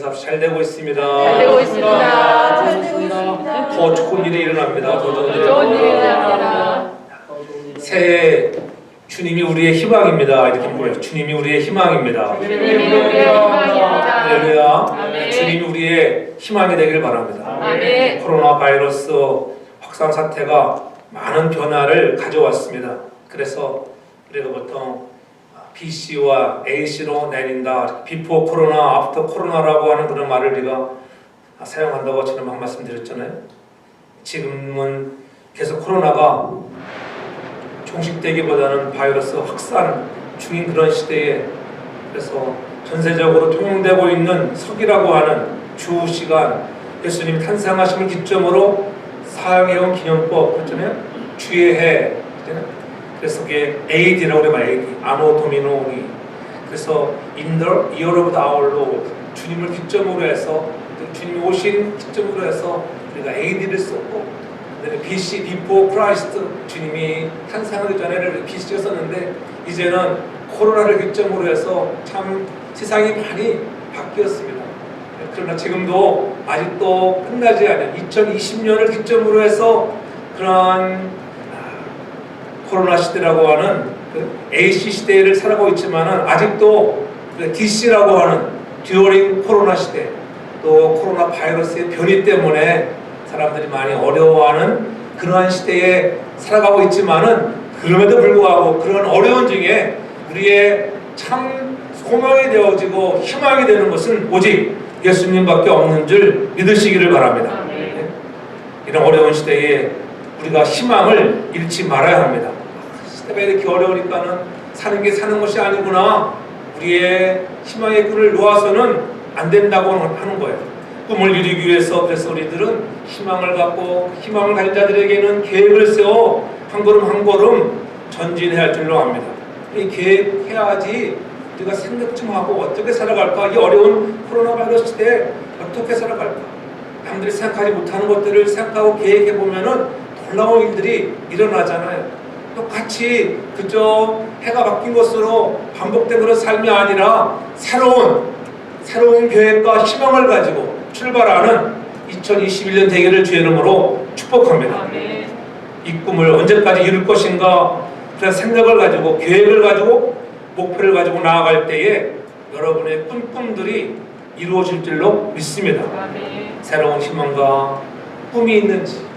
사업 잘 되고 있습니다. 잘 되고 있습니다. 잘 되고 있습니다. 더 좋은 일이 일어납니다. 더 좋은 일이 좋은 일이 일어납니다. 일어납니다. 새해 주님이 우리의 희망입니다. 이렇게 뭐예요? 주님이 우리의 희망입니다. 주님이 우리의 희망입니다. 할렐루야. 아멘. 주님이 우리의 희망이 되길 바랍니다. 아멘. 코로나 바이러스 확산 사태가 많은 변화를 가져왔습니다. 그래서 우리가 보통 BC와 AC로 내린다, 비포 코로나, 애프터 코로나라고 하는 그런 말을 우리가 사용한다고 저는 막 말씀드렸잖아요. 지금은 계속 코로나가 종식되기보다는 바이러스 확산 중인 그런 시대에, 그래서 전세적으로 통용되고 있는 석이라고 하는 주 시간, 예수님 탄생하심을 기점으로 사용해온 기념법, 그렇잖아요. 주의 해, 그렇잖아요. 그래서 그게 AD라고 그래요. AD, 아노 도미노니. 그래서 In the year of our Lord, 주님을 기점으로 해서, 주님이 오신 기점으로 해서 우리가 AD를 썼고, BC, Before Christ, 주님이 탄생하기 전에를 BC가 썼는데, 이제는 코로나를 기점으로 해서 참 세상이 많이 바뀌었습니다. 그러나 지금도 아직도 끝나지 않은 2020년을 기점으로 해서 그러한 코로나 시대라고 하는 그 AC 시대를 살아가고 있지만은 아직도 그 DC라고 하는 듀어링 코로나 시대, 또 코로나 바이러스의 변이 때문에 사람들이 많이 어려워하는 그러한 시대에 살아가고 있지만은, 그럼에도 불구하고 그런 어려운 중에 우리의 참 소망이 되어지고 희망이 되는 것은 오직 예수님밖에 없는 줄 믿으시기를 바랍니다. 네? 이런 어려운 시대에 우리가 희망을 잃지 말아야 합니다. 시대가 이렇게 어려우니까는 사는 게 사는 것이 아니구나, 우리의 희망의 끈을 놓아서는 안 된다고 하는 거예요. 꿈을 이루기 위해서, 그래서 우리들은 희망을 갖고, 희망을 가진 자들에게는 계획을 세워 한 걸음 한 걸음 전진해야 할 줄로 압니다. 이 계획해야지 우리가 생각 좀 하고 어떻게 살아갈까, 이 어려운 코로나 바이러스 시대에 어떻게 살아갈까, 남들이 생각하지 못하는 것들을 생각하고 계획해 보면은 놀라운 일들이 일어나잖아요. 똑같이 그저 해가 바뀐 것으로 반복된 그런 삶이 아니라 새로운 계획과 희망을 가지고 출발하는 2021년 되기를 주의 이름으로 축복합니다. 아멘. 이 꿈을 언제까지 이룰 것인가, 그런 생각을 가지고, 계획을 가지고, 목표를 가지고 나아갈 때에 여러분의 꿈들이 이루어질 줄로 믿습니다. 아멘. 새로운 희망과 꿈이 있는지,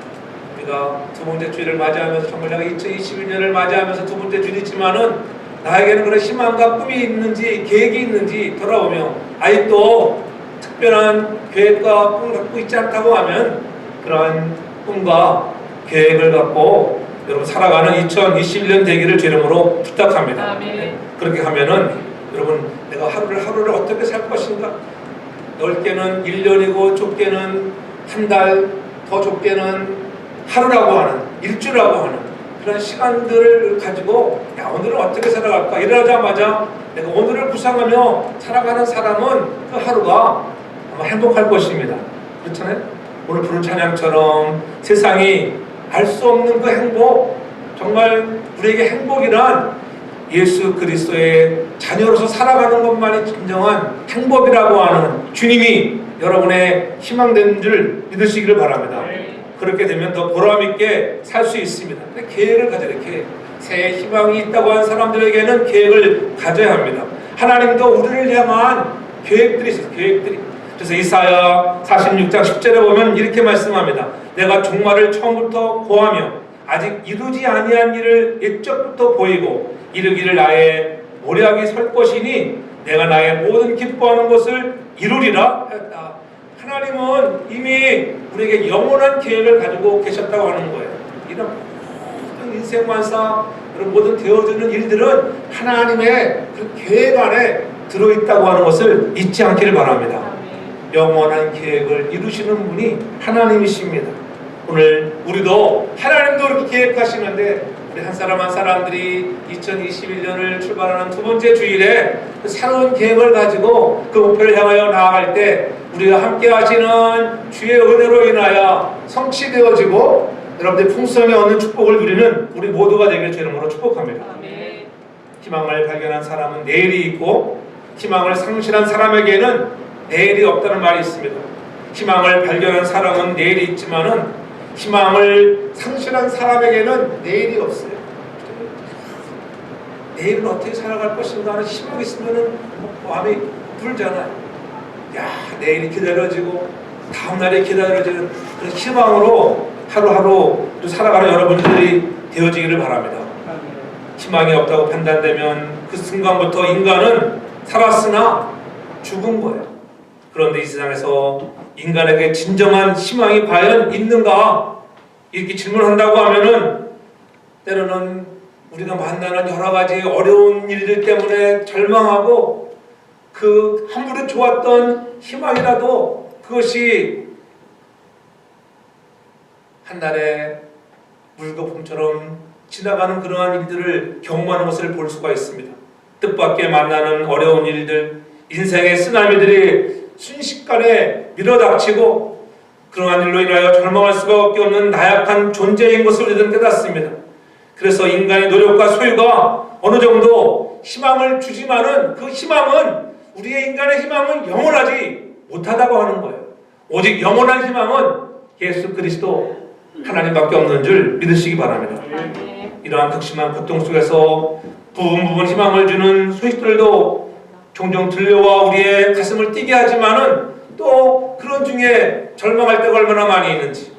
우리가 두 번째 주일을 맞이하면서, 정말 내가 2021년을 맞이하면서 두 번째 주일이지만은 나에게는 그런 희망과 꿈이 있는지, 계획이 있는지 돌아보며 아직도 특별한 계획과 꿈을 갖고 있지 않다고 하면, 그러한 꿈과 계획을 갖고 여러분 살아가는 2021년 되기를 주 이름으로 부탁합니다. 아멘. 그렇게 하면은 여러분, 내가 하루를 어떻게 살 것인가, 넓게는 1년이고 좁게는 한 달, 더 좁게는 하루라고 하는, 일주라고 하는 그런 시간들을 가지고, 야, 오늘은 어떻게 살아갈까, 일어나자마자 내가 오늘을 구상하며 살아가는 사람은 그 하루가 아마 행복할 것입니다. 그렇잖아요? 오늘 부른 찬양처럼 세상이 알 수 없는 그 행복, 정말 우리에게 행복이란 예수 그리스도의 자녀로서 살아가는 것만이 진정한 행복이라고 하는 주님이 여러분의 희망된 줄 믿으시기를 바랍니다. 그렇게 되면 더 보람있게 살 수 있습니다. 계획을 가져야 돼요. 계획. 새해 희망이 있다고 하는 사람들에게는 계획을 가져야 합니다. 하나님도 우리를 향한 계획들이 있어요. 계획들이. 그래서 이사야 46장 10절에 보면 이렇게 말씀합니다. 내가 종말을 처음부터 고하며 아직 이루지 아니한 일을 옛적부터 보이고 이르기를 나의 모략이 설 것이니 내가 나의 모든 기뻐하는 것을 이루리라 하였다. 하나님은 이미 우리에게 영원한 계획을 가지고 계셨다고 하는 거예요. 이런 모든 인생만사, 그런 모든 되어지는 일들은 하나님의 그 계획 안에 들어있다고 하는 것을 잊지 않기를 바랍니다. 영원한 계획을 이루시는 분이 하나님이십니다. 오늘 우리도 하나님도 이렇게 계획하시는데, 우리 한 사람 한 사람들이 2021년을 출발하는 두 번째 주일에 그 새로운 계획을 가지고 그 목표를 향하여 나아갈 때 우리가 함께 하시는 주의 은혜로 인하여 성취되어지고 여러분들 풍성히 얻는 축복을 누리는 우리 모두가 되길 주 이름으로 축복합니다. 희망을 발견한 사람은 내일이 있고, 희망을 상실한 사람에게는 내일이 없다는 말이 있습니다. 희망을 발견한 사람은 내일이 있지만은 희망을 상실한 사람에게는 내일이 없어요. 내일은 어떻게 살아갈 것인가 하는 희망이 있으면은 마음이 불잖아요. 야, 내일이 기다려지고 다음날이 기다려지는 그런 희망으로 하루하루 또 살아가는 여러분들이 되어지기를 바랍니다. 희망이 없다고 판단되면 그 순간부터 인간은 살았으나 죽은 거예요. 그런데 이 세상에서 인간에게 진정한 희망이 과연 있는가? 이렇게 질문한다고 하면은 때로는 우리가 만나는 여러 가지 어려운 일들 때문에 절망하고 그 아무리 좋았던 희망이라도 그것이 한날의 물거품처럼 지나가는 그러한 일들을 경험하는 것을 볼 수가 있습니다. 뜻밖의 만나는 어려운 일들, 인생의 쓰나미들이 순식간에 밀어닥치고 그러한 일로 인하여 절망할 수밖에 없는 나약한 존재인 것을 우리들은 깨닫습니다. 그래서 인간의 노력과 소유가 어느 정도 희망을 주지만은 그 희망은 우리의 인간의 희망은 영원하지 못하다고 하는 거예요. 오직 영원한 희망은 예수 그리스도 하나님밖에 없는 줄 믿으시기 바랍니다. 이러한 극심한 고통 속에서 부분 희망을 주는 소식들도 종종 들려와 우리의 가슴을 뛰게 하지만은 또 그런 중에 절망할 때가 얼마나 많이 있는지,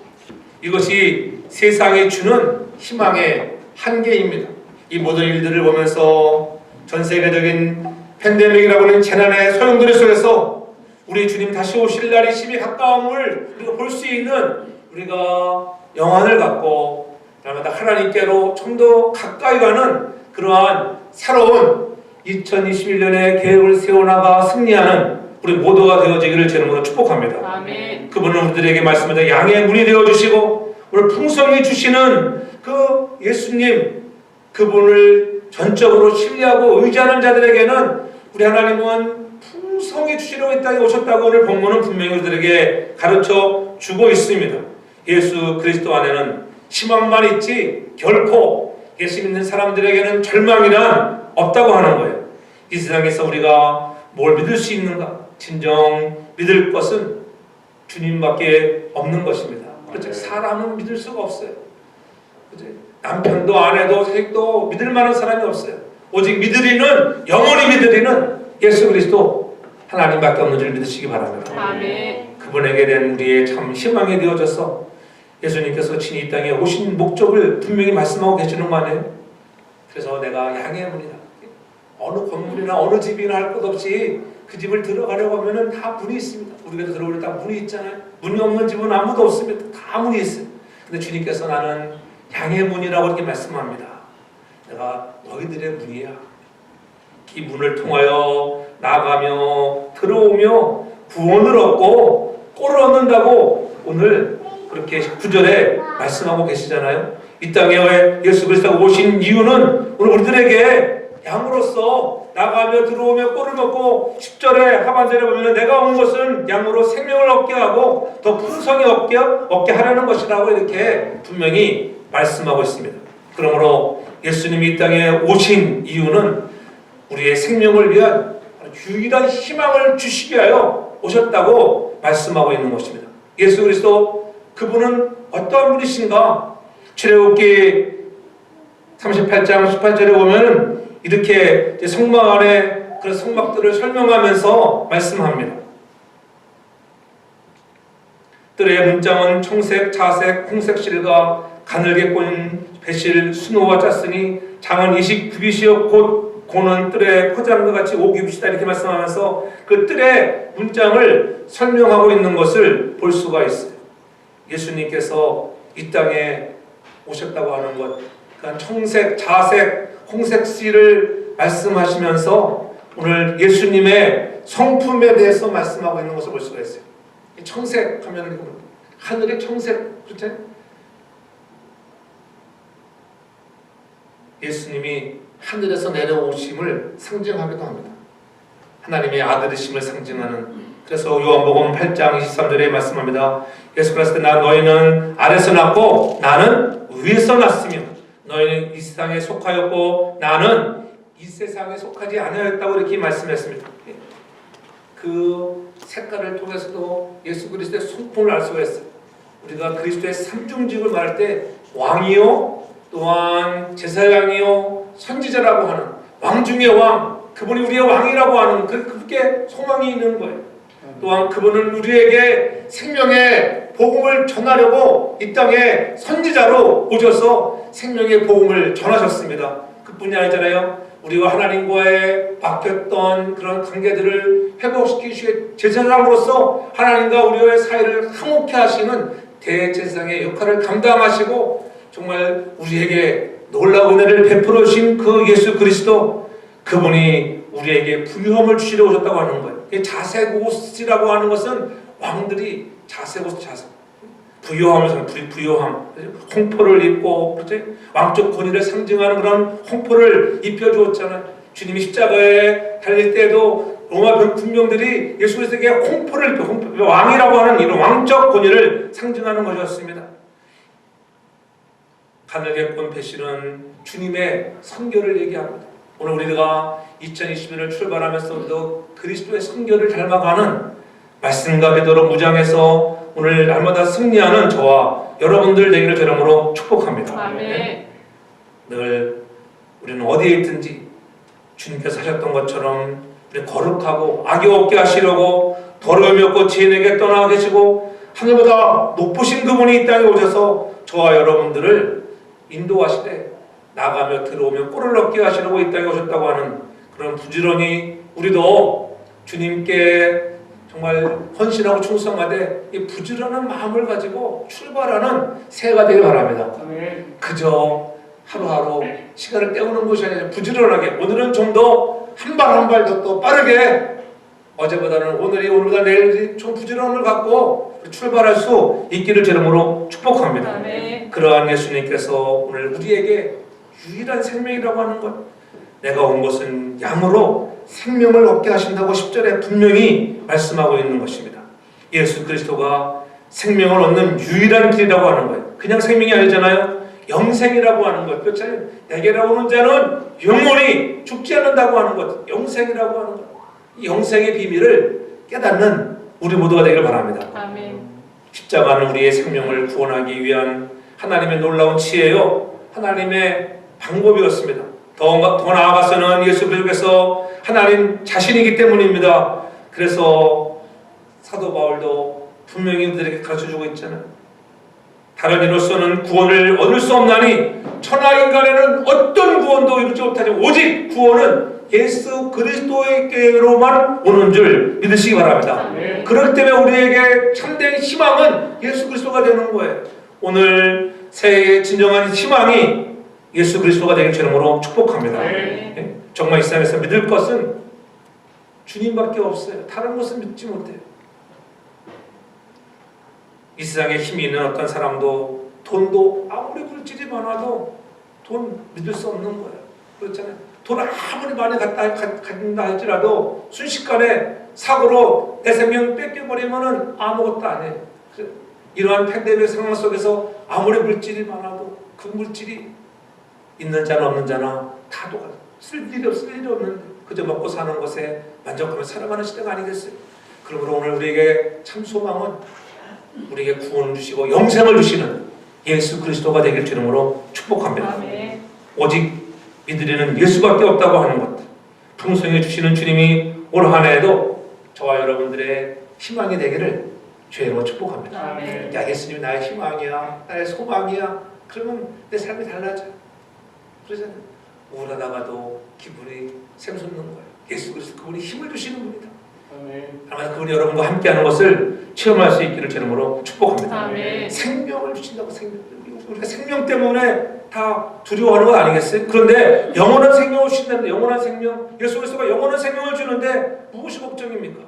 이것이 세상이 주는 희망의 한계입니다. 이 모든 일들을 보면서 전 세계적인 팬데믹이라고 하는 재난의 소용돌이 속에서 우리 주님 다시 오실 날이 심히 가까움을 우리가 볼 수 있는 우리가 영안을 갖고 날마다 하나님께로 좀 더 가까이 가는 그러한 새로운 2021년의 계획을 세워나가 승리하는 우리 모두가 되어지기를 제 이름으로 축복합니다. 아멘. 그분은 우리들에게 말씀하신 양의 문이 되어주시고 오늘 풍성히 주시는 그 예수님, 그분을 전적으로 신뢰하고 의지하는 자들에게는 우리 하나님은 풍성히 주시려고 이 땅에 오셨다고 오늘 본문은 분명히 우리들에게 가르쳐 주고 있습니다. 예수 그리스도 안에는 희망만 있지 결코 예수 믿는 사람들에게는 절망이란 없다고 하는 거예요. 이 세상에서 우리가 뭘 믿을 수 있는가? 진정 믿을 것은 주님밖에 없는 것입니다. 그렇죠? 사람은 믿을 수가 없어요. 그렇죠? 남편도 아내도 자식도 믿을 만한 사람이 없어요. 오직 믿으리는, 영원히 믿으리는 예수 그리스도 하나님밖에 없는 줄 믿으시기 바랍니다. 아멘. 그분에게 대한 우리의 참 희망이 되어져서 예수님께서 친히 이 땅에 오신 목적을 분명히 말씀하고 계시는 거 아니에요? 그래서 내가 양의 문이다. 어느 건물이나 어느 집이나 할 것 없이 그 집을 들어가려고 하면은 다 문이 있습니다. 우리가 들어올 때 다 문이 있잖아요. 문이 없는 집은 아무도 없습니다. 다 문이 있어요. 근데 주님께서 나는 양의 문이라고 이렇게 말씀합니다. 내가 너희들의 문이야. 이 문을 통하여 나가며 들어오며 구원을 얻고 꼴을 얻는다고 오늘 그렇게 9절에 말씀하고 계시잖아요. 이 땅에 예수 그리스도가 오신 이유는 오늘 우리들에게 양으로서 나가며 들어오며 꼴을 먹고 10절에 하반절에 보면 내가 온 것은 양으로 생명을 얻게 하고 더 풍성히 얻게 하려는 것이라고 이렇게 분명히 말씀하고 있습니다. 그러므로 예수님이 이 땅에 오신 이유는 우리의 생명을 위한 유일한 희망을 주시기 위하여 오셨다고 말씀하고 있는 것입니다. 예수 그리스도 그분은 어떠한 분이신가? 출애굽기 38장 18절에 보면 이렇게 성막 안에 그런 성막들을 설명하면서 말씀합니다. 뜰의 문장은 청색, 자색, 홍색 실과 가늘게 꼰 배실, 수노와 짰으니 장은 29빗이요 곧 고는 뜰에 포장과 같이 5규빗이다 이렇게 말씀하면서 그 뜰의 문장을 설명하고 있는 것을 볼 수가 있어요. 예수님께서 이 땅에 오셨다고 하는 것, 그러니까 청색, 자색, 홍색 실을 말씀하시면서 오늘 예수님의 성품에 대해서 말씀하고 있는 것을 볼 수가 있어요. 청색 하면 하늘의 청색, 그렇죠? 예수님이 하늘에서 내려오심을 상징하기도 합니다. 하나님의 아들이심을 상징하는. 그래서 요한복음 8장 23절에 말씀합니다. 예수께서 나 너희는 아래서 났고 나는 위에서 났으며 너희는 이 세상에 속하였고 나는 이 세상에 속하지 아니하였다고 이렇게 말씀했습니다. 그 색깔을 통해서도 예수 그리스도의 성품을 알 수가 있어요. 우리가 그리스도의 삼중직을 말할 때 왕이요 또한 제사장이요 선지자라고 하는 왕 중의 왕, 그분이 우리의 왕이라고 하는 그렇게 소망이 있는 거예요. 또한 그분은 우리에게 생명의 복음을 전하려고 이 땅에 선지자로 오셔서 생명의 복음을 전하셨습니다. 그뿐이 아니잖아요. 우리와 하나님과의 막혔던 그런 관계들을 회복시키시고 제사장으로서 하나님과 우리의 사이를 화목케 하시는 대제사장의 역할을 감당하시고 정말 우리에게 놀라운 은혜를 베풀어 주신 그 예수 그리스도, 그분이 우리에게 부유함을 주시려고 오셨다고 하는 거예요. 자색옷이라고 하는 것은 왕들이 자색옷, 부유함을 부유함, 홍포를 입고 그렇지? 왕적 권위를 상징하는 그런 홍포를 입혀주었잖아요. 주님이 십자가에 달릴 때에도 로마 군병들이 예수 그리스도에게 홍포를 입혀, 왕이라고 하는 이런 왕적 권위를 상징하는 것이었습니다. 가늘게 꼰 배실은 주님의 선교를 얘기합니다. 오늘 우리가 2021을 출발하면서도 그리스도의 선교를 닮아가는 말씀과 기도로 무장해서 오늘 날마다 승리하는 저와 여러분들 되기를 주님으로 축복합니다. 아멘. 늘 우리는 어디에 있든지 주님께서 하셨던 것처럼 우리 거룩하고 악이 없게 하시려고 더러움이 없고 지혜에게 떠나 계시고 하늘보다 높으신 그분이 이 땅에 오셔서 저와 여러분들을 인도하시되 나가며 들어오며 꼴을 얻게 하시려고 이 땅에 오셨다고 하는 그런 부지런히 우리도 주님께 정말 헌신하고 충성하되 이 부지런한 마음을 가지고 출발하는 새해가 되길 바랍니다. 아멘. 그저 하루하루 시간을 때우는 것이 아니라 부지런하게 오늘은 좀 더 한 발 한 발 더 빠르게 어제보다는 오늘보다 내일이 좀 부지런함을 갖고 출발할 수 있기를 주님으로 축복합니다. 아멘. 그러한 예수님께서 오늘 우리에게 유일한 생명이라고 하는 것, 내가 온 것은 양으로 생명을 얻게 하신다고 10절에 분명히 말씀하고 있는 것입니다. 예수 그리스도가 생명을 얻는 유일한 길이라고 하는 거예요. 그냥 생명이 아니잖아요. 영생이라고 하는 것. 그렇잖아요. 내게로 오는 자는 영원히 죽지 않는다고 하는 것. 영생이라고 하는 것. 이 영생의 비밀을 깨닫는 우리 모두가 되기를 바랍니다. 아멘. 십자가는 우리의 생명을 구원하기 위한 하나님의 놀라운 지혜요, 하나님의 방법이었습니다. 더 나아가서는 예수 그리스도께서 하나님 자신이기 때문입니다. 그래서 사도 바울도 분명히 우리들에게 가르쳐주고 있잖아요. 다른 이로서는 구원을 얻을 수 없나니 천하 인간에는 어떤 구원도 이루지 못하지 오직 구원은 예수 그리스도에게로만 오는 줄 믿으시기 바랍니다. 네. 그렇기 때문에 우리에게 참된 희망은 예수 그리스도가 되는 거예요. 오늘 새해의 진정한 희망이 예수 그리스도가 되길 주님으로 축복합니다. 네. 정말 이 세상에서 믿을 것은 주님밖에 없어요. 다른 것은 믿지 못해요. 이 세상에 힘이 있는 어떤 사람도 돈도 아무리 물질이 많아도 돈 믿을 수 없는 거예요. 그렇잖아요. 돈 아무리 많이 갖는다 할지라도 순식간에 사고로 내 생명 뺏겨버리면 아무것도 안 해요. 이러한 팬데믹 상황 속에서 아무리 물질이 많아도 그 물질이 있는 자나 없는 자나 다 똑같아요. 쓸 일이 없는데 그저 먹고 사는 것에 만족하며 살아가는 시대가 아니겠어요. 그러므로 오늘 우리에게 참 소망은 우리에게 구원을 주시고 영생을 주시는 예수 그리스도가 되길 주님으로 축복합니다. 아멘. 오직 믿으리는 예수밖에 없다고 하는 것, 풍성해 주시는 주님이 올 한 해에도 저와 여러분들의 희망이 되기를 주님으로 축복합니다. 아멘. 야, 예수님이 나의 희망이야, 나의 소망이야. 그러면 내 삶이 달라져요. 그러잖아요. 우울하다가도 기분이 샘솟는 거예요. 예수 그리스도 그분이 힘을 주시는 분이다. 아마 그분이 여러분과 함께하는 것을 체험할 수 있기를 주님으로 축복합니다. 아멘. 생명을 주신다고. 우리가 생명 때문에 다 두려워하는 것 아니겠어요? 그런데 영원한 생명을 주신다는데, 영원한 생명, 예수 그리스도가 영원한 생명을 주는데 무엇이 걱정입니까?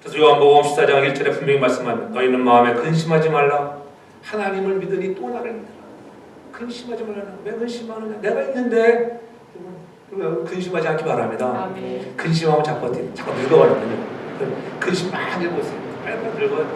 그래서 요한복음 14장 1절에 분명히 말씀합니다. 너희는 마음에 근심하지 말라. 하나님을 믿으니 또 나를 믿으라. 근심하지 말라. 왜 근심하느냐? 내가 있는데. 근심하지 않기 바랍니다. 아멘. 근심하면 자꾸 늙어가거든요. 근심 많이 해보세요. 빨리 늙어요.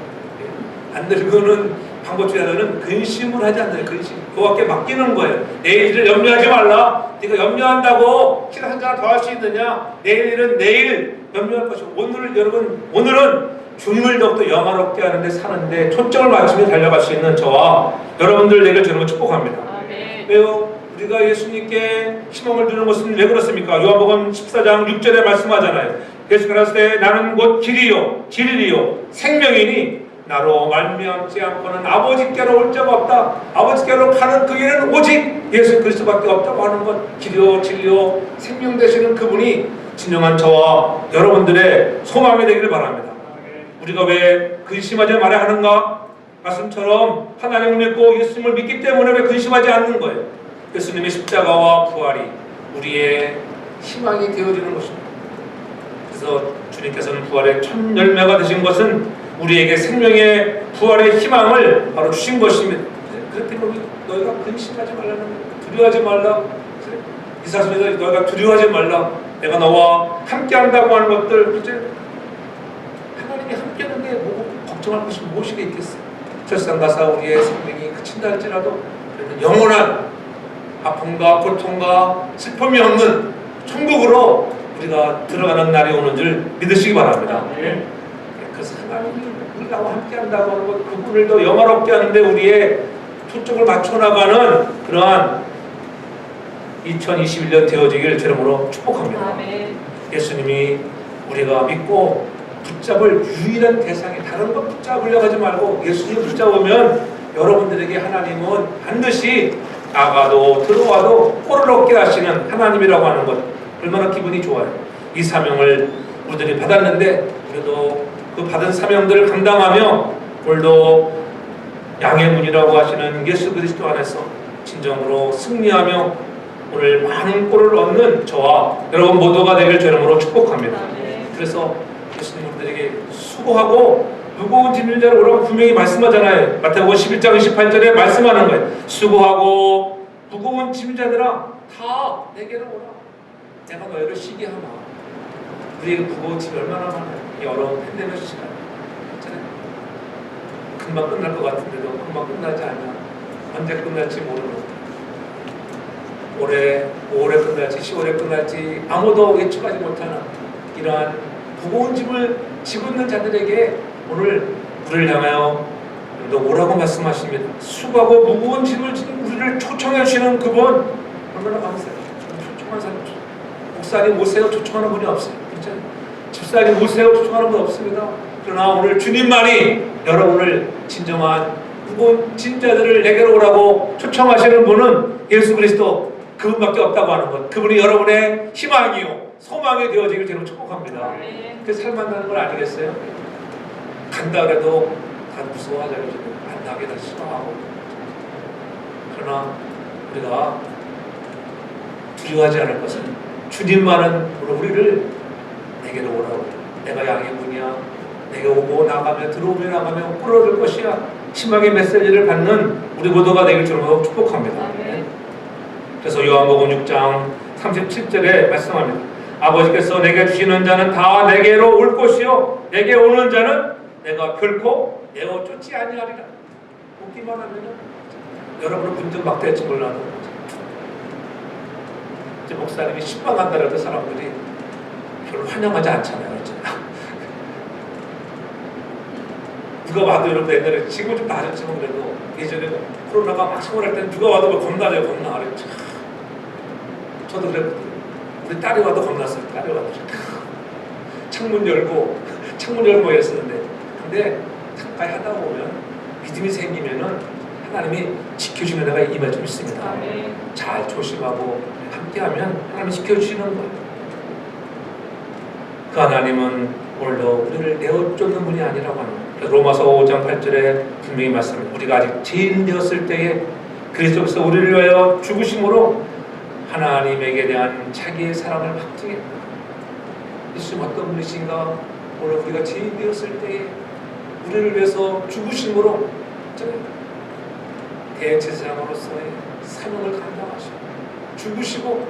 안 늙으면 방법주의자들은 근심을 하지 않는 근심. 그거밖에 맡기는 거예요. 내일 일을 염려하지 말라. 네가 염려한다고 실 한 잔 더 할 수 있느냐? 내일 일은 내일 염려할 것이고 오늘 여러분 오늘은 주님을 더욱더 영화롭게 하는데 사는데 초점을 맞추며 달려갈 수 있는 저와 여러분들 되길 주님을 축복합니다. 아멘. 왜요? 우리가 예수님께 희망을 두는 것은 왜 그렇습니까? 요한복음 14장 6절에 말씀하잖아요. 예수께서 때 나는 곧 길이요 진리요 생명이니 나로 말미암지 않고는 아버지께로 올 자가 없다. 아버지께로 가는 그 길은 오직 예수 그리스도밖에 없다고 하는 것. 길이요 진리요 생명 되시는 그분이 진정한 저와 여러분들의 소망이 되기를 바랍니다. 우리가 왜 근심하지 말아야 하는가? 말씀처럼 하나님을 믿고 예수님을 믿기 때문에 왜 근심하지 않는 거예요? 예수님의 십자가와 부활이 우리의 희망이 되어지는 것입니다. 그래서 주님께서는 부활의 첫 열매가 되신 것은 우리에게 생명의 부활의 희망을 바로 주신 것입니다. 그렇기 때문에 너희가 근심하지 말라는 거예요. 두려워하지 말라. 이사서에서 너희가 두려워하지 말라. 내가 너와 함께 한다고 하는 것들, 하나님이 함께 하는데 뭐 걱정할 것이 무엇이 있겠어요? 설상가사 우리의 생명이 그친다 할지라도 영원한 아픔과 고통과 슬픔이 없는 천국으로 우리가 들어가는 날이 오는 줄 믿으시기 바랍니다. 그래서 하나님이 우리가 함께 한다고 하는 것, 그분을 더 영화롭게 하는데 우리의 초점을 맞춰나가는 그러한 2021년 되어지길 주님으로 축복합니다. 아멘. 예수님이 우리가 믿고 붙잡을 유일한 대상이 다른 것 붙잡으려고 하지 말고 예수님 붙잡으면 여러분들에게 하나님은 반드시 나가도 들어와도 꼴을 얻게 하시는 하나님이라고 하는 것, 얼마나 기분이 좋아요. 이 사명을 우리들이 받았는데 우리도 그 받은 사명들을 감당하며 오늘도 양의 문이라고 하시는 예수 그리스도 안에서 진정으로 승리하며 오늘 많은 꼴을 얻는 저와 여러분 모두가 되길 주님으로 축복합니다. 그래서 예수님 우리들에게 수고하고 무거운 짐을 자로 오라고 분명히 말씀하잖아요. 마태복음 11장 28절에 말씀하는 거예요. 수고하고 무거운 짐을 자들아 다 내게로 오라. 내가 너희를 쉬게 하마. 우리에게 무거운 짐이 얼마나 많아요. 이 어려운 팬데믹 시간. 금방 끝날 것 같은데도 금방 끝나지 않냐. 언제 끝날지 모르는. 올해 5월에 끝날지 10월에 끝날지 아무도 예측하지 못하는 이러한 무거운 짐을 지고 있는 자들에게 오늘 우리를 향하여 너 오라고 말씀하십니다. 수고하고 무거운 짐을 지닌 우리를 초청해 주시는 그분 얼마나 감사해요. 초청한 사람 목사님 오세요 초청하는 분이 없어요. 진짜 집사님 오세요 초청하는 분 없습니다. 그러나 오늘 주님만이 여러분을 진정한 무거운 짐자들을 내게로 오라고 초청하시는 분은 예수 그리스도 그분밖에 없다고 하는 것. 그분이 여러분의 희망이요 소망이 되어지길 저는 축복합니다. 그 살만나는 걸 아니겠어요? 간다 그래도 다 무서워하잖아요. 안 나게 다 싫어하고. 그러나 우리가 두려워하지 않을 것은 주님만은 우리를 내게로 오라고. 내가 양의 문이야. 내게 오고 나가며 들어오며 나가며 끌어들 것이야. 희망의 메시지를 받는 우리 모두가 되길 주로 축복합니다. 그래서 요한복음 6장 37절에 말씀합니다. 아버지께서 내게 주시는 자는 다 내게로 올 것이요 내게 오는 자는 내가 결코 내어 쫓지 아니하리라. 오기만 하면 여러분은 분명 막대할지 몰라도 이제 목사님이 신방한다 그래도 사람들이 별로 환영하지 않잖아요. 누가 와도 여러분 옛날에 지금 좀 나아졌지만 그래도 예전에 코로나가 막 생활할 때는 누가 와도 겁나요. 겁나. 저도 그랬거든요. 우리 딸이 와도 겁났어요. 딸이 와도 창문 열고 했었는데 근데 가까이 하다 보면 믿음이 생기면은 하나님이 지켜주는 애가 임할 좀 있습니다. 잘 조심하고 함께하면 하나님이 지켜주시는 거예요. 그 하나님은 오늘도 우리를 내어쫓는 분이 아니라고 하는 거예요. 로마서 5장 8절에 분명히 말씀합니다. 우리가 아직 죄인 되었을 때에 그리스도께서 우리를 위하여 죽으심으로 하나님에게 대한 자기의 사랑을 확증했다. 예수님 어떤 분이신가? 오늘 우리가 죄인 되었을 때에 우리를 위해서 죽으심으로 대제사장으로서의 사명을 감당하시고 죽으시고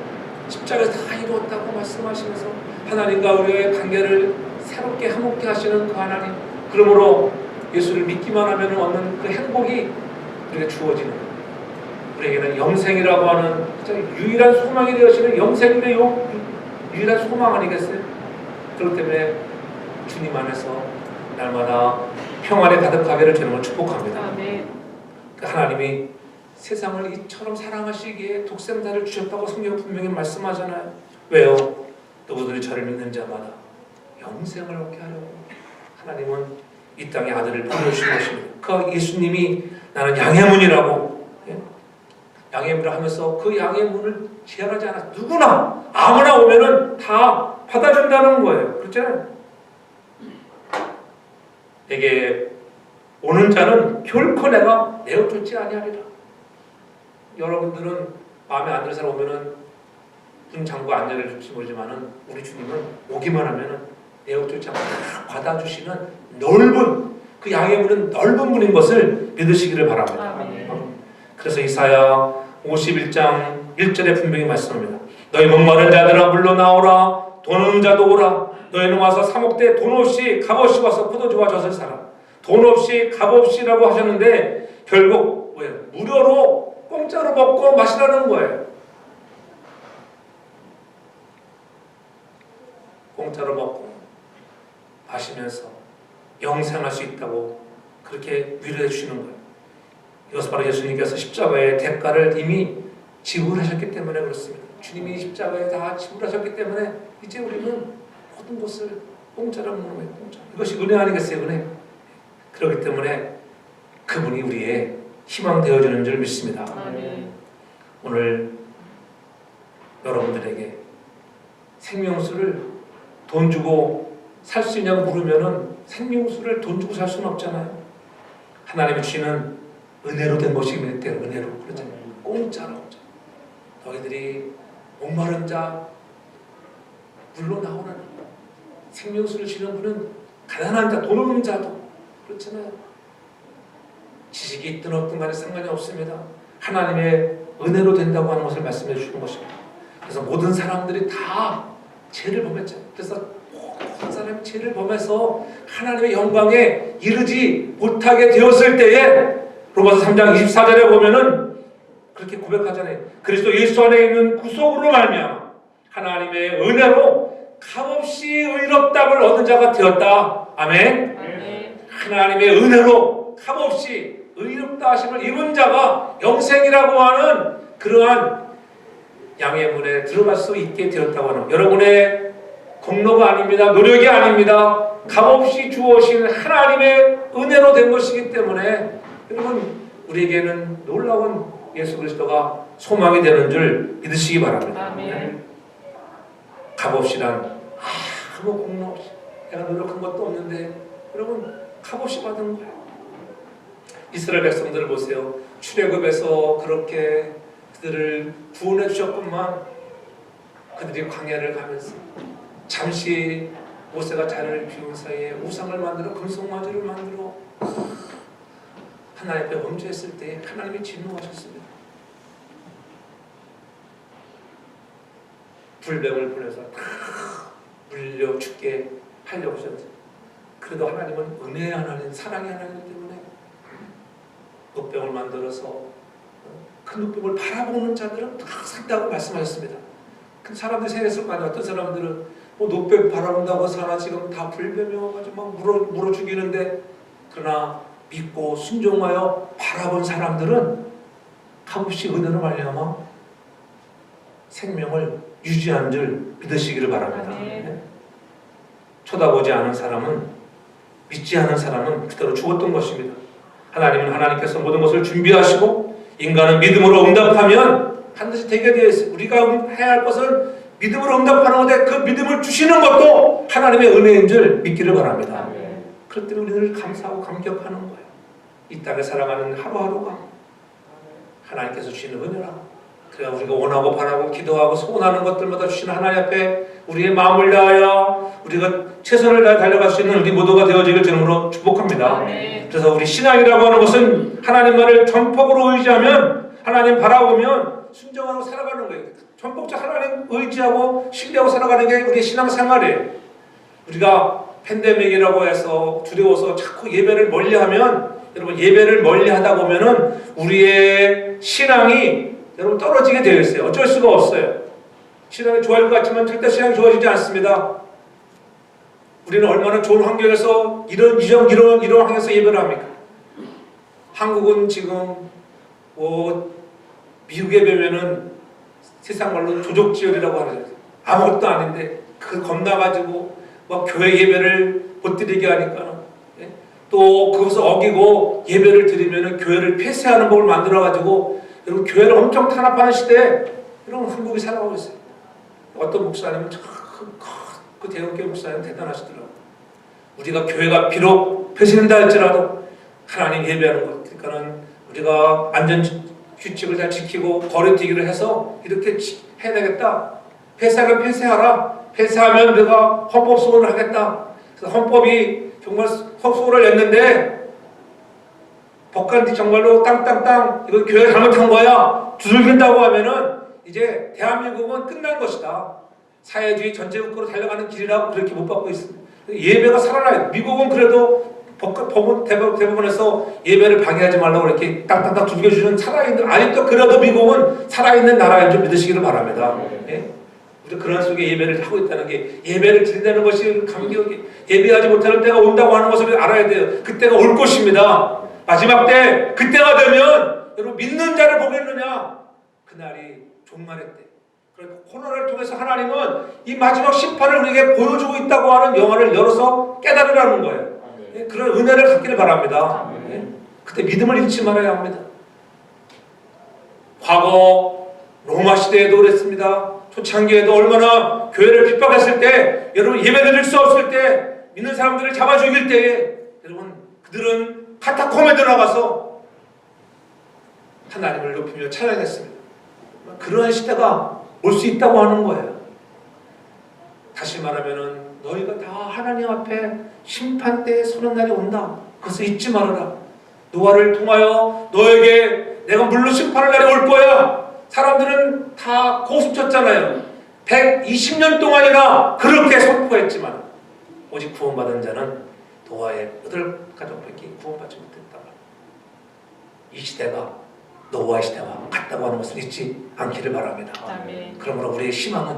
십자가에서 다 이루었다고 말씀하시면서 하나님과 우리의 관계를 새롭게 화목케 하시는 그 하나님. 그러므로 예수를 믿기만 하면 얻는 그 행복이 우리에게 주어지는 거예요. 우리에게는 영생이라고 하는 유일한 소망이 되어지는 영생의 유일한 소망 아니겠어요? 그렇기 때문에 주님 안에서 날마다 평안에 가득하기를 주님을 축복합니다. 아멘. 그 하나님이 세상을 이처럼 사랑하시기에 독생자를 주셨다고 성경 분명히 말씀하잖아요. 왜요? 누구들이 저를 믿는 자마다 영생을 얻게 하려고 하나님은 이 땅에 아들을 보내주신 것입니다. 그 예수님이 나는 양의 문이라고, 예? 양의 문을 하면서 그 양의 문을 제한하지 않아 누구나 아무나 오면은 다 받아준다는 거예요. 그렇잖아요. 내게 오는 자는 결코 내가 내어쫓지 아니하리라. 여러분들은 마음에 안 드는 사람 오면은 문 잠고 안내를 줄지 모르지만은 우리 주님은 오기만 하면은 내어쫓지 않고 다 받아주시는 넓은 그 양의 문은 넓은 문인 것을 믿으시기를 바랍니다. 아멘. 그래서 이사야 51장 1절에 분명히 말씀합니다. 너희 목마른 자들아 물러나오라. 돈 없는 자도 오라. 너희는 와서 사목대 돈 없이 값없이 와서 포도주와 젖을 사라. 돈 없이 값없이라고 하셨는데 결국 왜 무료로 공짜로 먹고 마시라는 거예요. 공짜로 먹고 마시면서 영생할 수 있다고 그렇게 위로해 주시는 거예요. 이것은 바로 예수님께서 십자가의 대가를 이미 지불하셨기 때문에 그렇습니다. 주님이 십자가에 다 지불하셨기 때문에 이제 우리는 모든 것을 공짜로 먹는 거예요. 공짜. 이것이 은혜 아니겠어요? 은혜. 그렇기 때문에 그분이 우리의 희망 되어주는 줄 믿습니다. 아멘. 오늘 여러분들에게 생명수를 돈 주고 살 수 있냐고 물으면은 생명수를 돈 주고 살 수는 없잖아요. 하나님이 주시는 은혜로 된 것이 있대요. 은혜로. 그렇잖아요. 공짜로. 너희들이 목마른 자 물로 나오는 생명수를 주시는 분은 가난한 자, 돈 없는 자도 그렇잖아요. 지식이 있든 없든 간에 상관이 없습니다. 하나님의 은혜로 된다고 하는 것을 말씀해 주시는 것입니다. 그래서 모든 사람들이 다 죄를 범했죠. 그래서 모든 사람이 죄를 범해서 하나님의 영광에 이르지 못하게 되었을 때에 로마서 3장 24절에 보면은 그렇게 고백하잖아요. 그리스도 예수 안에 있는 구속으로 말미암아 하나님의 은혜로 값없이 의롭다를 얻은 자가 되었다. 아멘. 아멘. 하나님의 은혜로 값없이 의롭다 하심을 입은 자가 영생이라고 하는 그러한 양의 문에 들어갈 수 있게 되었다고 하는 여러분의 공로가 아닙니다. 노력이 아닙니다. 값없이 주어진 하나님의 은혜로 된 것이기 때문에 여러분 우리에게는 놀라운 예수 그리스도가 소망이 되는 줄 믿으시기 바랍니다. 아멘. 값없이란 아무 공로 없이 내가 노력한 것도 없는데 여러분 값없이 받은 거예요. 이스라엘 백성들을 보세요. 출애굽에서 그렇게 그들을 구원해 주셨건만 그들이 광야를 가면서 잠시 모세가 자리를 비운 사이에 우상을 만들어 금송아지를 만들어 하나님 앞에 범죄했을 때 하나님이 진노하셨습니다. 불뱀을 보내서 다 물려 죽게 하려고 하셨어요. 그래도 하나님은 은혜의 하나님, 사랑의 하나님이기 때문에 놋병을 만들어서 그 놋병을 바라보는 자들은 다 산다고 말씀하셨습니다. 그 사람들이 생각했을 거 아니에요. 어떤 사람들은 놋병 바라본다고 사나 지금 다 불뱀이 와가지고 막 물어 죽이는데 그러나 믿고 순종하여 바라본 사람들은 값없이 은혜로 말미암아 생명을 유지한 줄 믿으시기를 바랍니다. 아멘. 쳐다보지 않은 사람은 믿지 않은 사람은 그대로 죽었던 것입니다. 하나님은 하나님께서 모든 것을 준비하시고 인간은 믿음으로 응답하면 반드시 되게 되어 있어요. 우리가 해야 할 것은 믿음으로 응답하는 것에 그 믿음을 주시는 것도 하나님의 은혜인 줄 믿기를 바랍니다. 아멘. 그렇기 때문에 우리를 감사하고 감격하는 거예요. 이 땅에 살아가는 하루하루가 하나님께서 주시는 은혜라. 그래야 우리가 원하고 바라고 기도하고 소원하는 것들마다 주시는 하나님 앞에 우리의 마음을 다하여 우리가 최선을 다해 달려갈 수 있는 우리 모두가 되어지길 주님으로 축복합니다. 아멘. 그래서 우리 신앙이라고 하는 것은 하나님만을 전폭으로 의지하면 하나님 바라보면 순종하고 살아가는 거예요. 전폭적 하나님 의지하고 신뢰하고 살아가는 게 우리의 신앙 생활이에요. 우리가 팬데믹이라고 해서 두려워서 자꾸 예배를 멀리하면, 여러분 예배를 멀리하다 보면은 우리의 신앙이 여러분 떨어지게 되어 있어요. 어쩔 수가 없어요. 신앙이 좋아질 것 같지만 절대 신앙이 좋아지지 않습니다. 우리는 얼마나 좋은 환경에서 이런 환경에서 예배를 합니까? 한국은 지금 미국에 비하면은 세상 말로 조족지열이라고 하는, 아무것도 아닌데 그 겁나가지고 막 교회 예배를 못 드리게 하니까, 예? 또 그것을 어기고 예배를 드리면은 교회를 폐쇄하는 법을 만들어가지고 여러분 교회를 엄청 탄압하는 시대에 여러분 한국이 살아가고 있어요. 어떤 목사님은 그 대형교회 목사님 대단하시더라고요. 우리가 교회가 비록 폐쇄된다 할지라도 하나님 예배하는 것, 그러니까는 우리가 안전 규칙을 잘 지키고 거리두기를 해서 이렇게 해야 되겠다. 폐쇄하면 폐쇄하라. 폐쇄하면 우리가 헌법 소원을 하겠다. 그래서 헌법이 정말 소원을 냈는데 법관이 정말로 땅땅땅 이거 교회 잘못한 거야 두들긴다고 하면은 이제 대한민국은 끝난 것이다. 사회주의 전제국가로 달려가는 길이라고 그렇게 못 받고 있습니다. 예배가 살아나요. 미국은 그래도 법원 대법원에서 예배를 방해하지 말라고 이렇게 딱딱딱 두들겨주는 살아있는, 아직도 그래도 미국은 살아있는 나라인 줄 믿으시기를 바랍니다. 예? 우리 그런 속에 예배를 하고 있다는 게, 예배를 드린다는 것이 감격이, 예배하지 못하는 때가 온다고 하는 것을 알아야 돼요. 그때가 올 것입니다. 마지막 때 그때가 되면 여러분 믿는 자를 보겠느냐, 그날이 종말의 때. 그러니까 코로나를 통해서 하나님은 이 마지막 심판을 우리에게 보여주고 있다고 하는 영화를 열어서 깨달으라는 거예요. 예, 그런 은혜를 갖기를 바랍니다. 예? 그때 믿음을 잃지 말아야 합니다. 과거 로마 시대에도 그랬습니다. 초창기에도 얼마나 교회를 핍박했을 때, 여러분 예배드릴 수 없을 때, 믿는 사람들을 잡아 죽일 때에 여러분 그들은 카타콤에 들어가서 하나님을 높이며 찬양했습니다. 그런 시대가 올 수 있다고 하는 거예요. 다시 말하면은 너희가 다 하나님 앞에 심판 때에 서는 날이 온다. 그것을 잊지 말아라. 노아를 통하여 너에게 내가 물로 심판할 날이 올 거야. 사람들은 다 고숨쳤잖아요. 120년 동안이나 그렇게 선포했지만 오직 구원받은 자는 노아의 8가족밖에 구원받지 못했다. 이 시대가 노아의 시대와 같다고 하는 것을 잊지 않기를 바랍니다. 아멘. 그러므로 우리의 희망은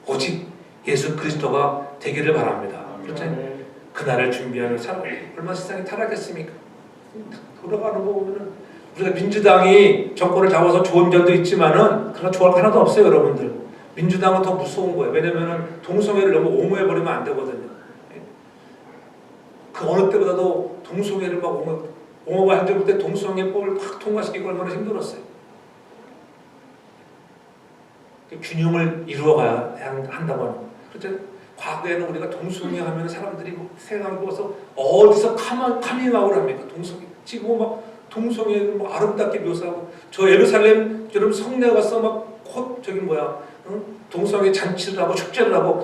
오직 예수 그리스도가 되기를 바랍니다. 그렇죠? 그날을 준비하는 사람, 얼마나 세상이 타락했습니까? 돌아가는 거 보면은 우리가 민주당이 정권을 잡아서 좋은 점도 있지만은 그러나 좋을 거 하나도 없어요, 여러분들. 민주당은 더 무서운 거예요. 왜냐면은 동성애를 너무 옹호해 버리면 안 되거든요. 그 어느 때보다도 동성애를 막 옹호가 행정부 때 동성애법을 확 통과시키고 얼마나 힘들었어요. 균형을 이루어가야 한다고 하는 거예요. 그렇죠? 과거에는 우리가 동성애 하면 사람들이 생각해서 어디서 카밍아웃을 합니까? 동성애. 지금 막 동성애를 막 아름답게 묘사하고, 저 예루살렘 여러분 성내 가서 막 동성애 잔치를 하고 축제를 하고,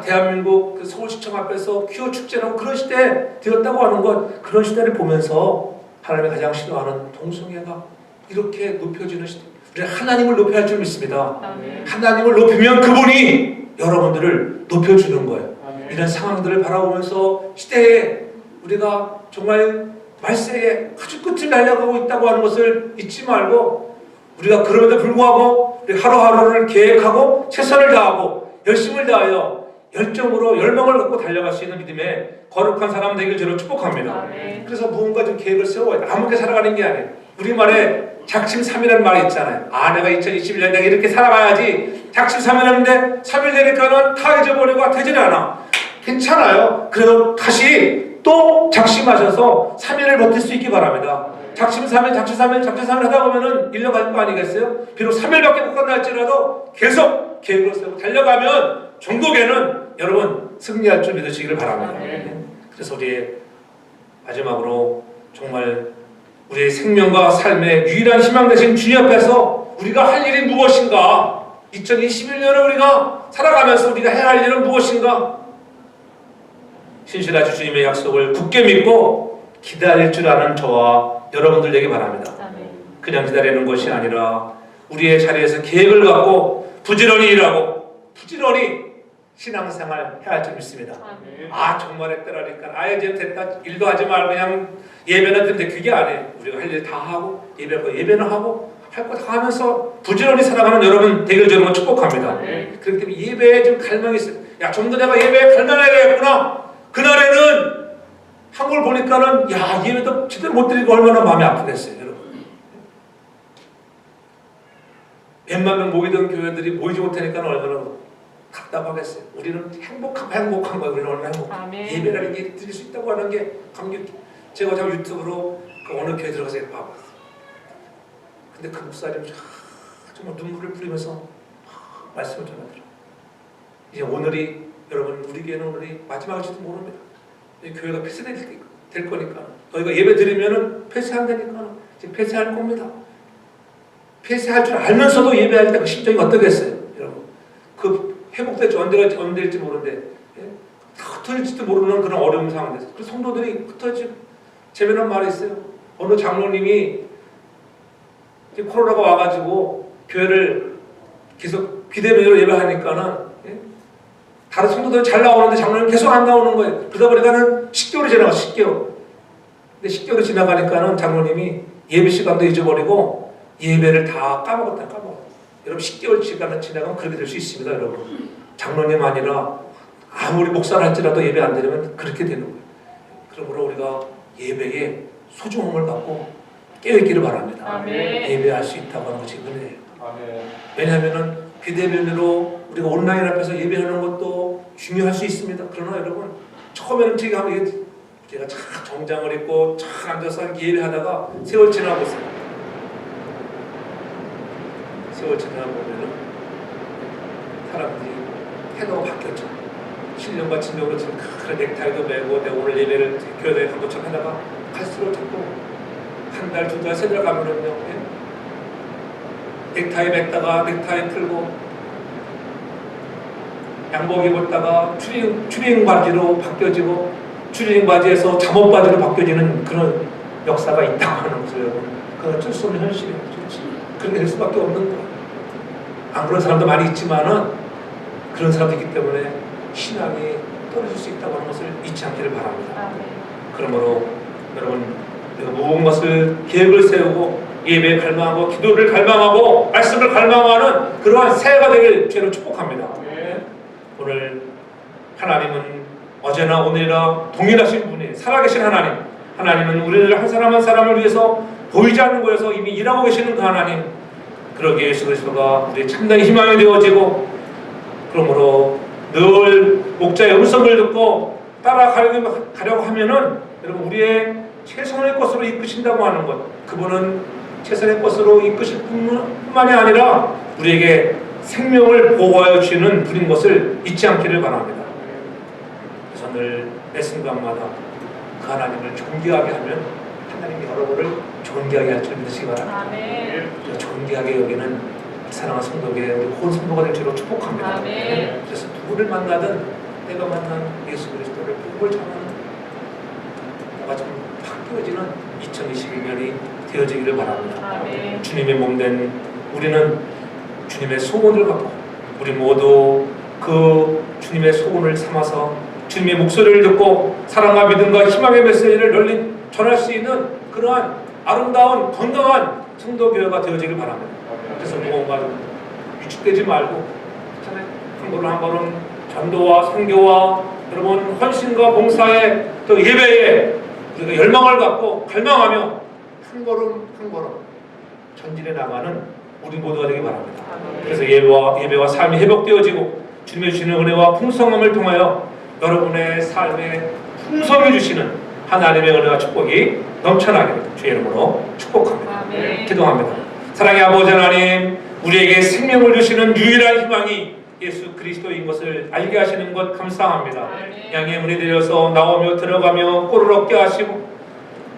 대한민국 그 서울시청 앞에서 퀴어 축제를 하고 그런 시대에 되었다고 하는 것, 그런 시대를 보면서 하나님이 가장 싫어하는 동성애가 이렇게 높여지는 시대. 우리는 하나님을 높여야 할 줄 믿습니다. 아멘. 하나님을 높이면 그분이 여러분들을 높여주는 거예요. 아멘. 이런 상황들을 바라보면서 시대에 우리가 정말 말세에 아주 끝을 날려가고 있다고 하는 것을 잊지 말고, 우리가 그럼에도 불구하고 우리 하루하루를 계획하고 최선을 다하고 열심을 다하여 열정으로 열망을 갖고 달려갈 수 있는 믿음의 거룩한 사람 되길 저는 축복합니다. 아멘. 그래서 무언가 좀 계획을 세워야 돼. 아무렇게 살아가는 게 아니에요. 우리말에 작심삼일이라는 말이 있잖아요. 내가 2021년 내가 이렇게 살아가야지. 작심삼일했는데 3일 되니까는 다 잊어버리고 되지는 않아. 괜찮아요. 그래도 다시 또 작심하셔서 3일을 버틸 수 있기 바랍니다. 작심삼일 하다 보면은 1년 갈 거 아니겠어요? 비록 3일밖에 못 간다 할지라도 계속 계획을 세우고 달려가면 종국에는 여러분 승리할 줄 믿으시기를 바랍니다. 그래서 우리 마지막으로 정말 우리의 생명과 삶의 유일한 희망 되신 주님 앞에서 우리가 할 일이 무엇인가? 2021년을 우리가 살아가면서 우리가 해야 할 일은 무엇인가? 신실하신 주님의 약속을 굳게 믿고 기다릴 줄 아는 저와 여러분들 되기 바랍니다. 그냥 기다리는 것이 아니라 우리의 자리에서 계획을 갖고 부지런히 일하고 부지런히 신앙생활 해야 할 줄 믿습니다. 아멘. 아 정말의 때라니까 아예 이제 됐다 일도 하지 말고 그냥 예배는 근데 그게 아니에요. 우리가 할 일 다 하고 예배는 하고 할 거 다 하면서 부지런히 살아가는 여러분 되길 저는 축복합니다. 네. 그렇기 때문에 예배에 좀 갈망이 있어요. 야 좀 더 내가 예배에 갈망해야겠구나. 그날에는 한 걸 보니까는 야 예배도 제대로 못 드리고 얼마나 마음이 아프겠어요 여러분. 몇만 명 모이던 교회들이 모이지 못하니까 얼마나 답답하겠어요. 우리는 행복한 거예요. 우리는 얼마나 행복한 아멘. 예배라는 게 드릴 수 있다고 하는 게 감격. 제가 저 유튜브로 그 어느 교회 들어가서 봐봤어요. 근데 그 목사님 정말 눈물을 뿌리면서 말씀을 전하더라고요. 이제 오늘이 여러분 우리 교회는 오늘이 마지막일지도 모릅니다. 이 교회가 폐쇄될 거니까 너희가 예배 드리면은 폐쇄한다니까 이제 폐쇄할 겁니다. 폐쇄할 줄 알면서도 예배할 때 그 심정이 어떠겠어요, 여러분? 그 회복될지 언제일지 모르는데 다 흩어질지도 모르는 그런 어려운 상황에서 그 성도들이 흩어지고 재미난 말이 있어요. 어느 장로님이 코로나가 와가지고 교회를 계속 비대면으로 예배하니까는 다른 성도들 잘 나오는데 장로님 계속 안 나오는 거예요. 그러다 보니까는 10개월이 지나가 10개월. 근데 10개월이 지나가니까는 장로님이 예배 시간도 잊어버리고 예배를 다 까먹었다. 여러분 10개월 지나가면 그렇게 될 수 있습니다, 여러분. 장로님 아니라 아무리 목사를 할지라도 예배 안 드리면 그렇게 되는 거예요. 그러므로 우리가 예배에 소중함을 갖고 깨어있기를 바랍니다. 아멘. 예배할 수 있다고 하는 것이 은혜예요. 아멘. 왜냐하면 비대면으로 우리가 온라인 앞에서 예배하는 것도 중요할 수 있습니다. 그러나 여러분 처음에는 제가 착 정장을 입고 착 앉아서 예배하다가 세월 지나고 있어요. 세월 지나고 보면은 사람들이 태도가 바뀌었죠. 7년과 7년으로 지금 그런 넥타이도 매고 내가 오늘 예배를 교회에 간 것처럼 하다가 갈수록 자꾸 한 달, 두 달, 세 달 가면은요 넥타이 맸다가 넥타이 풀고 양복 입었다가 추리닝 바지로 바뀌어지고 추리닝 바지에서 잠옷 바지로 바뀌어지는 그런 역사가 있다고 하는 것을 여러분 그건 어쩔 수 없는 현실이에요. 그렇게 될 수밖에 없는 거예요. 안 그런 사람도 많이 있지만은 그런 사람들이기 때문에 신앙이 떨어질 수 있다고 하는 것을 잊지 않기를 바랍니다. 아멘. 그러므로 여러분 내가 모든 것을 계획을 세우고 예배에 갈망하고 기도를 갈망하고 말씀을 갈망하는 그러한 새해가 되길 주로 축복합니다. 오늘 하나님은 어제나 오늘이나 동일하신 분이에요. 살아계신 하나님. 하나님은 우리를 한 사람 한 사람을 위해서 보이지 않는 곳에서 이미 일하고 계시는 그 하나님. 그러기에 예수 그리스도가 우리의 참된 희망이 되어지고 그러므로 늘 목자의 음성을 듣고 따라가려고 하면은 여러분 우리의 최선의 것으로 이끄신다고 하는 것. 그분은 최선의 것으로 이끄실 뿐만이 아니라 우리에게 생명을 보호하여 주시는 분인 것을 잊지 않기를 바랍니다. 그래서 늘 매 순간마다 그 하나님을 존귀하게 하면 하나님이 여러분을 존귀하게 할 줄 믿으시기 바랍니다. 아멘. 존귀하게 여기는 사랑하는 성도에게 온 성도가 될 줄로 축복합니다. 아멘. 그래서 누구를 만나든 내가 만난 예수 그리스도를 복음을 전하는 뭔가 좀 바뀌어지는 2021년이 되어지기를 바랍니다. 아멘. 주님의 몸된 우리는 주님의 소원을 갖고 우리 모두 그 주님의 소원을 삼아서 주님의 목소리를 듣고 사랑과 믿음과 희망의 메시지를 널리 전할 수 있는 그러한 아름다운 건강한 성도교회가 되어지길 바랍니다. 그래서 무언가 위축되지 말고 한 걸음 한 걸음 전도와 선교와 여러분 헌신과 봉사에 또 예배에 우리가 열망을 갖고 갈망하며 한 걸음 한 걸음 전진해 나가는 우리 모두가 되기 바랍니다. 그래서 예배와 삶이 회복되어지고 주님의 주시는 은혜와 풍성함을 통하여 여러분의 삶에 풍성해 주시는 하나님의 은혜와 축복이 넘쳐나기를 주의 이름으로 축복합니다. 아멘. 기도합니다. 사랑의 아버지 하나님, 우리에게 생명을 주시는 유일한 희망이 예수 그리스도인 것을 알게 하시는 것 감사합니다. 아멘. 양의 문이 되어서 나오며 들어가며 꼴을 얻게 하시고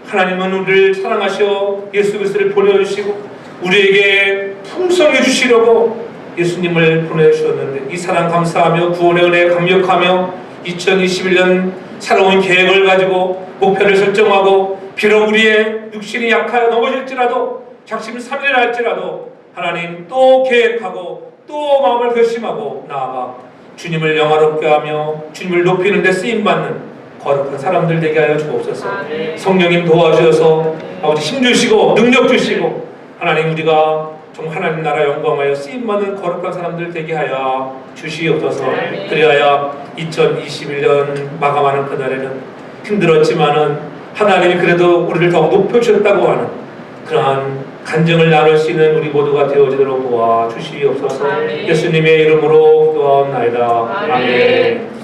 하나님은 우리를 사랑하시어 예수 그리스도를 보내주시고 우리에게 풍성해 주시려고 예수님을 보내주셨는데 이 사랑 감사하며 구원의 은혜에 감격하며 2021년 새로운 계획을 가지고 목표를 설정하고 비록 우리의 육신이 약하여 넘어질지라도 작심삼일을 할지라도 하나님 또 계획하고 또 마음을 결심하고 나아가 주님을 영화롭게 하며 주님을 높이는 데 쓰임받는 거룩한 사람들 되게 하여 주옵소서. 아멘. 성령님 도와주셔서 아버지 힘 주시고 능력 주시고 하나님 우리가 정말 하나님 나라 영광하여 쓰임받는 거룩한 사람들 되게 하여 주시옵소서. 아멘. 그리하여 2021년 마감하는 그날에는 힘들었지만은 하나님이 그래도 우리를 더욱 높여주셨다고 하는 그러한 간증을 나눌 수 있는 우리 모두가 되어지도록 도와주시옵소서. 아멘. 예수님의 이름으로 기도하옵나이다. 아멘. 아멘.